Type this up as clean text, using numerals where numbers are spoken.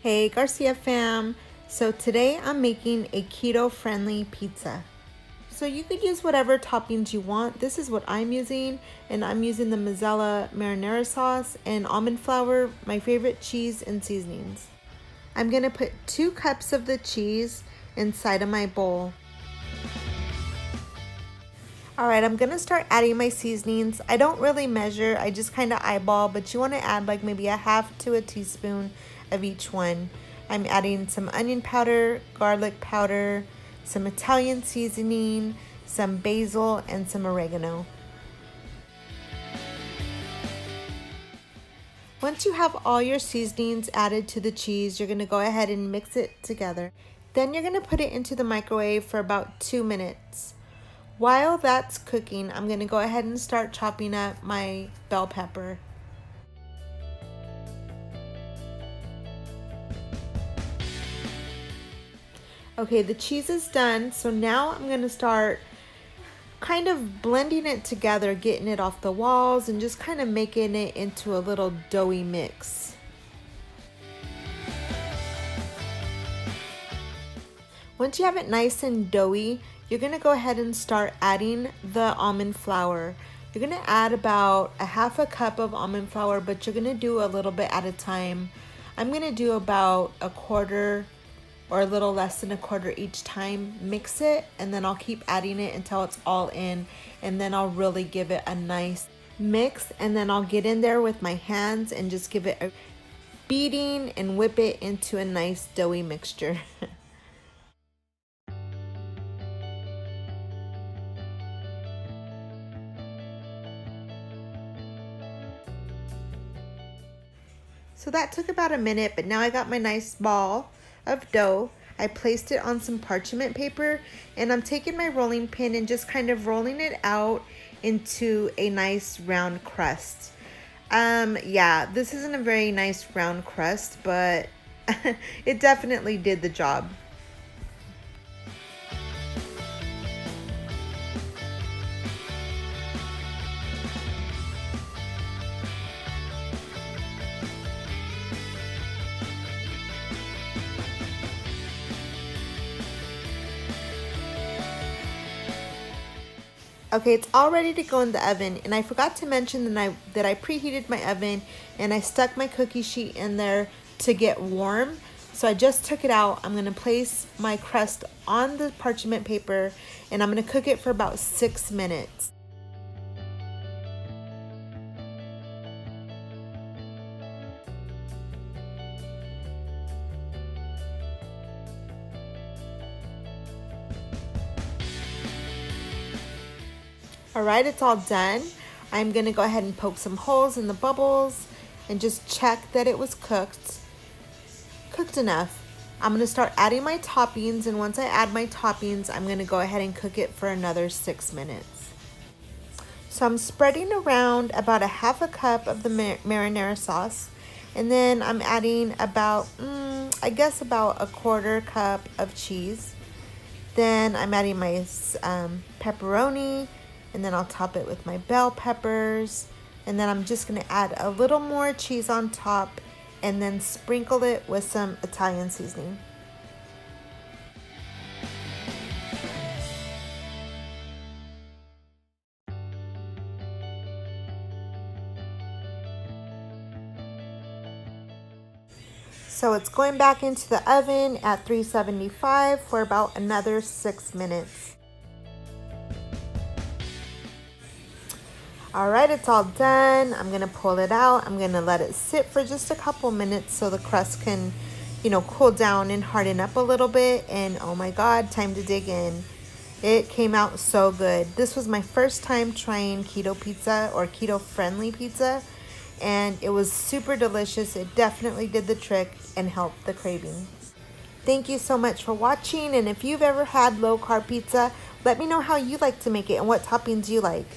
Hey Garcia fam! So today I'm making a keto friendly pizza. So you could use whatever toppings you want. This is what I'm using, and I'm using the mozzarella marinara sauce and almond flour, my favorite cheese and seasonings. I'm gonna put 2 cups of the cheese inside of my bowl. Alright, I'm gonna start adding my seasonings. I don't really measure, I just kind of eyeball, but you want to add like maybe a half to a teaspoon of each one. I'm adding some onion powder, garlic powder, some Italian seasoning, some basil, and some oregano. Once you have all your seasonings added to the cheese, you're gonna go ahead and mix it together. Then you're gonna put it into the microwave for about 2 minutes. While that's cooking, I'm gonna go ahead and start chopping up my bell pepper. Okay, the cheese is done, so now I'm gonna start kind of blending it together, getting it off the walls and just kind of making it into a little doughy mix. Once you have it nice and doughy, you're gonna go ahead and start adding the almond flour. You're gonna add about a half a cup of almond flour, but you're gonna do a little bit at a time. I'm gonna do about a quarter or a little less than a quarter each time. Mix it, and then I'll keep adding it until it's all in, and then I'll really give it a nice mix, and then I'll get in there with my hands and just give it a beating and whip it into a nice doughy mixture. So that took about a minute, but now I got my nice ball of dough. I placed it on some parchment paper, and I'm taking my rolling pin and just kind of rolling it out into a nice round crust. Yeah, this isn't a very nice round crust, but it definitely did the job. Okay, it's all ready to go in the oven, and I forgot to mention that I preheated my oven and I stuck my cookie sheet in there to get warm. So I just took it out. I'm gonna place my crust on the parchment paper, and I'm gonna cook it for about 6 minutes. All right, it's all done. I'm gonna go ahead and poke some holes in the bubbles and just check that it was cooked enough. I'm gonna start adding my toppings, and once I add my toppings, I'm gonna go ahead and cook it for another 6 minutes. So I'm spreading around about a half a cup of the marinara sauce, and then I'm adding about, I guess about a quarter cup of cheese. Then I'm adding my pepperoni, and then I'll top it with my bell peppers, and then I'm just gonna add a little more cheese on top and then sprinkle it with some Italian seasoning. So it's going back into the oven at 375 for about another 6 minutes. All right, it's all done. I'm gonna pull it out. I'm gonna let it sit for just a couple minutes so the crust can, cool down and harden up a little bit. And oh my God, time to dig in. It came out so good. This was my first time trying keto pizza or keto friendly pizza, and it was super delicious. It definitely did the trick and helped the craving. Thank you so much for watching, and if you've ever had low carb pizza, let me know how you like to make it and what toppings you like.